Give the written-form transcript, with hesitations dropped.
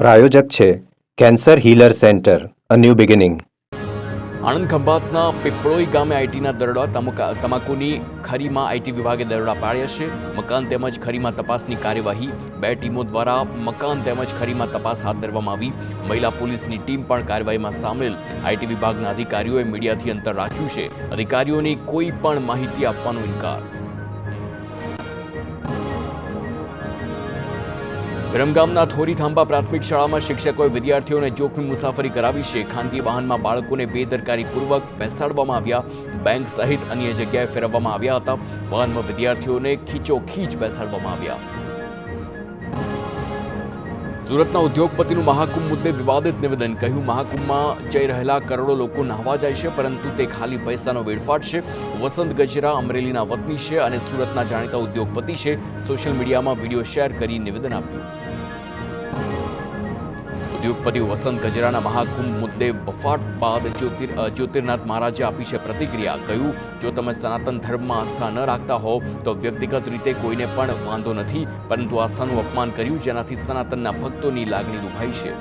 પ્રાયોજક છે cancer healer centre, a new beginning. Anand ખંભાતના પીપળોઈ ગામે આઈટીના દરોડા, તમાકુની ખરીમાં આઈટી વિભાગે દરોડા પાડ્યા છે. મકાન તેમજ ખરીમાં તપાસની કાર્યવાહી 2 ટીમો દ્વારા મકાન તેમજ ખરીમાં તપાસ હાથ ધરવામાં આવી. મહિલા પોલીસની ટીમ પણ કાર્યવાહીમાં સામેલ. આઈટી વિભાગના અધિકારીઓએ મીડિયાથી અંતર રાખ્યું છે. અધિકારીઓની કોઈ પણ માહિતી આપવાનો ઇનકાર. વિરમગામના થોરી થાંભા પ્રાથમિક શાળામાં શિક્ષકોએ વિદ્યાર્થીઓને જોખમી મુસાફરી કરાવી છે. ખાનગી વાહનમાં બાળકોને બેદરકારીપૂર્વક બેસાડવામાં આવ્યા. બેંક સહિત અન્ય જગ્યાએ ફેરવવામાં આવ્યા હતા. વાહનમાં વિદ્યાર્થીઓને ખીચોખીચ બેસાડવામાં આવ્યા. સુરતના ઉદ્યોગપતિનું મહાકુંભ મુદ્દે વિવાદિત નિવેદન. કહ્યું, મહાકુંભમાં જઈ રહેલા કરોડો લોકો નહાવા જાય છે, પરંતુ તે ખાલી પૈસાનો વેડફાટ છે. વસંત ગજરા અમરેલીના વતની છે અને સુરતના જાણીતા ઉદ્યોગપતિ છે. સોશિયલ મીડિયામાં વિડીયો શેર કરી નિવેદન આપ્યું. ઉદ્યોગપતિ વસંત ગજરાના મહાકુંભ મુદ્દે બફાટ બાદ જ્યોતિર્નાથ મહારાજે આપી છે પ્રતિક્રિયા. કહ્યું, જો તમે સનાતન ધર્મમાં આસ્થા ન રાખતા હો તો વ્યક્તિગત રીતે કોઈને પણ વાંધો નથી, પરંતુ આસ્થાનું અપમાન કર્યું, જેનાથી સનાતનના ભક્તોની લાગણી દુભાઈ છે.